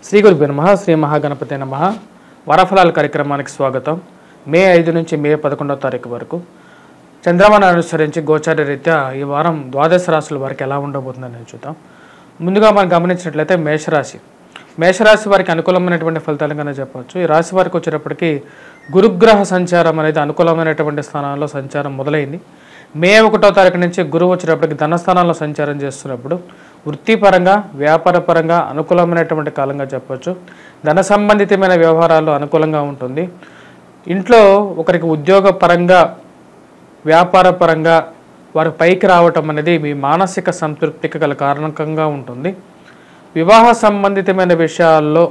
శ్రీ గురుభ్యో నమః. శ్రీ మహాగణపతే నమః. వారఫలాల కార్యక్రమానికి స్వాగతం. మే 5 నుంచి మే 11వ తారీఖు వరకు చంద్రమానాన్ని అనుసరించి గోచార రీత్యా ఈ వారం ద్వాదశ రాశుల వారికి ఎలా ఉండబోతుందని చూద్దాం. ముందుగా మనం గమనించినట్లయితే మేషరాశి వారికి అనుకూలమైనటువంటి ఫలితాలుగానే చెప్పవచ్చు. ఈ రాశి వారికి వచ్చేటప్పటికి గురుగ్రహ సంచారం అనేది అనుకూలమైనటువంటి స్థానాల్లో సంచారం మొదలైంది. మే 1వ తారీఖు నుంచి గురువు వచ్చేటప్పటికి ధనస్థానాల్లో సంచారం చేస్తున్నప్పుడు వృత్తిపరంగా వ్యాపారపరంగా అనుకూలమైనటువంటి కాలంగా చెప్పవచ్చు. ధన సంబంధితమైన వ్యవహారాల్లో అనుకూలంగా ఉంటుంది. ఇంట్లో ఒకరికి ఉద్యోగపరంగా వ్యాపారపరంగా వారి పైకి రావటం అనేది మీ మానసిక సంతృప్తికి గల కారణకంగా ఉంటుంది. వివాహ సంబంధితమైన విషయాల్లో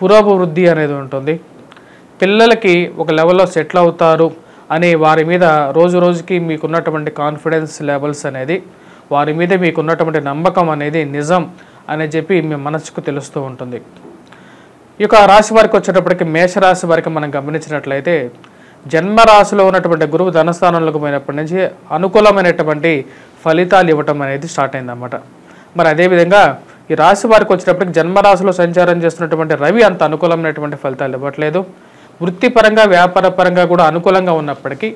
పురోభివృద్ధి అనేది ఉంటుంది. పిల్లలకి ఒక లెవెల్లో సెటిల్ అవుతారు అని వారి మీద రోజు రోజుకి మీకున్నటువంటి కాన్ఫిడెన్స్ లెవెల్స్ అనేది, వారి మీద మీకున్నటువంటి నమ్మకం అనేది నిజం అని చెప్పి మీ మనసుకు తెలుస్తూ ఉంటుంది. ఈ యొక్క రాశి వారికి వచ్చేటప్పటికి మేషరాశి వారికి మనం గమనించినట్లయితే జన్మరాశిలో ఉన్నటువంటి గురువు ధనస్థానంలోకి పోయినప్పటి నుంచి అనుకూలమైనటువంటి ఫలితాలు ఇవ్వటం అనేది స్టార్ట్ అయిందన్నమాట. మరి అదేవిధంగా ఈ రాశి వారికి వచ్చేటప్పటికి జన్మరాశిలో సంచారం చేస్తున్నటువంటి రవి అంత అనుకూలమైనటువంటి ఫలితాలు ఇవ్వట్లేదు. వృత్తిపరంగా వ్యాపారపరంగా కూడా అనుకూలంగా ఉన్నప్పటికీ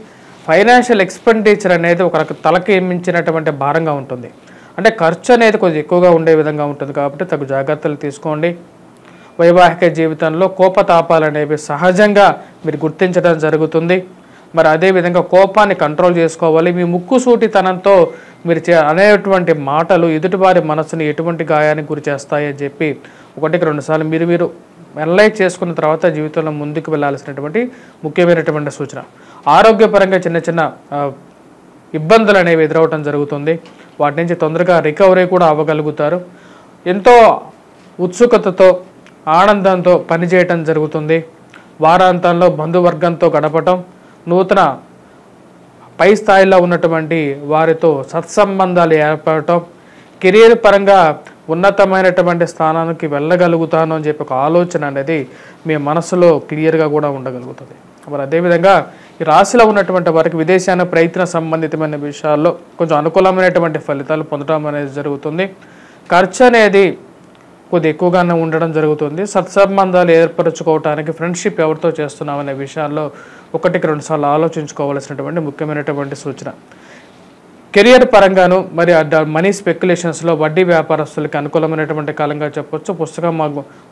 ఫైనాన్షియల్ ఎక్స్పెండిచర్ అనేది ఒక తలకి మించినటువంటి భారంగా ఉంటుంది. అంటే ఖర్చు అనేది కొంచెం ఎక్కువగా ఉండే విధంగా ఉంటుంది. కాబట్టి తగు జాగ్రత్తలు తీసుకోండి. వైవాహిక జీవితంలో కోపతాపాలు అనేవి సహజంగా మీరు గుర్తించడం జరుగుతుంది. మరి అదేవిధంగా కోపాన్ని కంట్రోల్ చేసుకోవాలి. మీ ముక్కుసూటితనంతో మీరు అనేటువంటి మాటలు ఎదుటివారి మనసుని ఎటువంటి గాయానికి గురి చేస్తాయని చెప్పి 1-2 సార్లు మీరు అనలైజ్ చేసుకున్న తర్వాత జీవితంలో ముందుకు వెళ్ళాల్సినటువంటి ముఖ్యమైనటువంటి సూచన. ఆరోగ్యపరంగా చిన్న ఇబ్బందులు అనేవి ఎదురవటం జరుగుతుంది. వాటి నుంచి తొందరగా రికవరీ కూడా అవ్వగలుగుతారు. ఎంతో ఉత్సుకతతో ఆనందంతో పనిచేయటం జరుగుతుంది. వారాంతంలో బంధువర్గంతో గడపటం, నూతన పై స్థాయిలో ఉన్నటువంటి వారితో సత్సంబంధాలు ఏర్పడటం, కెరీర్ పరంగా ఉన్నతమైనటువంటి స్థానానికి వెళ్ళగలుగుతాను అని చెప్పి ఒక ఆలోచన అనేది మీ మనసులో క్లియర్గా కూడా ఉండగలుగుతుంది. మరి అదేవిధంగా ఈ రాశిలో ఉన్నటువంటి వారికి విదేశాన ప్రయత్న సంబంధితమైన విషయాల్లో కొంచెం అనుకూలమైనటువంటి ఫలితాలు పొందడం అనేది జరుగుతుంది. ఖర్చు అనేది కొద్ది ఎక్కువగానే ఉండడం జరుగుతుంది. సత్సంబంధాలు ఏర్పరచుకోవడానికి ఫ్రెండ్షిప్ ఎవరితో చేస్తున్నామనే విషయాల్లో 1-2 సార్లు ఆలోచించుకోవాల్సినటువంటి ముఖ్యమైనటువంటి సూచన. కెరియర్ పరంగాను మరి మనీ స్పెక్యులేషన్స్లో వడ్డీ వ్యాపారస్తులకి అనుకూలమైనటువంటి కాలంగా చెప్పొచ్చు. పుస్తకం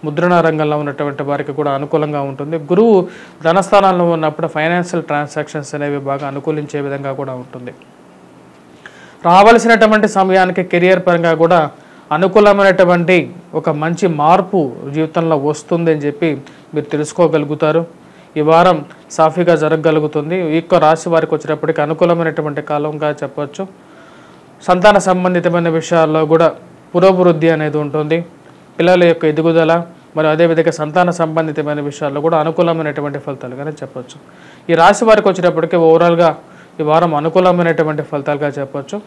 ముద్రణ రంగంలో ఉన్నటువంటి వారికి కూడా అనుకూలంగా ఉంటుంది. గురువు ధనస్థానంలో ఉన్నప్పుడు ఫైనాన్షియల్ ట్రాన్సాక్షన్స్ అనేవి బాగా అనుకూలించే విధంగా కూడా ఉంటుంది. రావాల్సినటువంటి సమయానికి కెరియర్ పరంగా కూడా అనుకూలమైనటువంటి ఒక మంచి మార్పు జీవితంలో వస్తుంది అని చెప్పి మీరు తెలుసుకోగలుగుతారు. ఈ వారం సాఫీగా జరగగలుగుతుంది. ఈ యొక్క రాశి వారికి వచ్చేటప్పటికి అనుకూలమైనటువంటి కాలంగా చెప్పవచ్చు. సంతాన సంబంధితమైన విషయాల్లో కూడా పురోభివృద్ధి అనేది ఉంటుంది. పిల్లల యొక్క ఎదుగుదల మరియు అదేవిధంగా సంతాన సంబంధితమైన విషయాల్లో కూడా అనుకూలమైనటువంటి ఫలితాలుగానే చెప్పవచ్చు. ఈ రాశి వారికి వచ్చేటప్పటికి ఓవరాల్గా ఈ వారం అనుకూలమైనటువంటి ఫలితాలుగా చెప్పవచ్చు.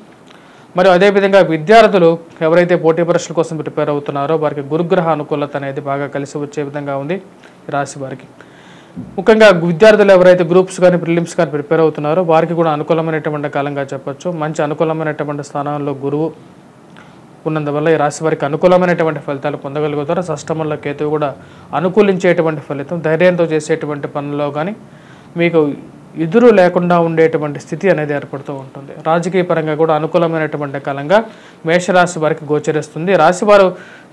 మరియు అదేవిధంగా విద్యార్థులు ఎవరైతే పోటీ పరీక్షల కోసం ప్రిపేర్ అవుతున్నారో వారికి గురుగ్రహ అనుకూలత అనేది బాగా కలిసి వచ్చే విధంగా ఉంది ఈ రాశి వారికి. ముఖ్యంగా విద్యార్థులు ఎవరైతే గ్రూప్స్ కానీ ప్రిలిమ్స్ కానీ ప్రిపేర్ అవుతున్నారో వారికి కూడా అనుకూలమైనటువంటి కాలంగా చెప్పచ్చు. మంచి అనుకూలమైనటువంటి స్థానాల్లో గురువు ఉన్నందువల్ల ఈ రాశి వారికి అనుకూలమైనటువంటి ఫలితాలు పొందగలుగుతారు. షష్టమంలో కేతువు కూడా అనుకూలించేటువంటి ఫలితం. ధైర్యంతో చేసేటువంటి పనుల్లో కానీ మీకు ఎదురు లేకుండా ఉండేటువంటి స్థితి అనేది ఏర్పడుతూ ఉంటుంది. రాజకీయ పరంగా కూడా అనుకూలమైనటువంటి కాలంగా మేషరాశి వారికి గోచరిస్తుంది. రాశివారు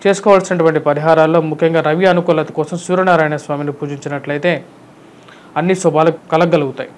చేసుకోవాల్సినటువంటి పరిహారాల్లో ముఖ్యంగా రవి అనుకూలత కోసం సూర్యనారాయణ స్వామిని పూజించినట్లయితే అన్ని శుభాలు కలగలుగుతాయి.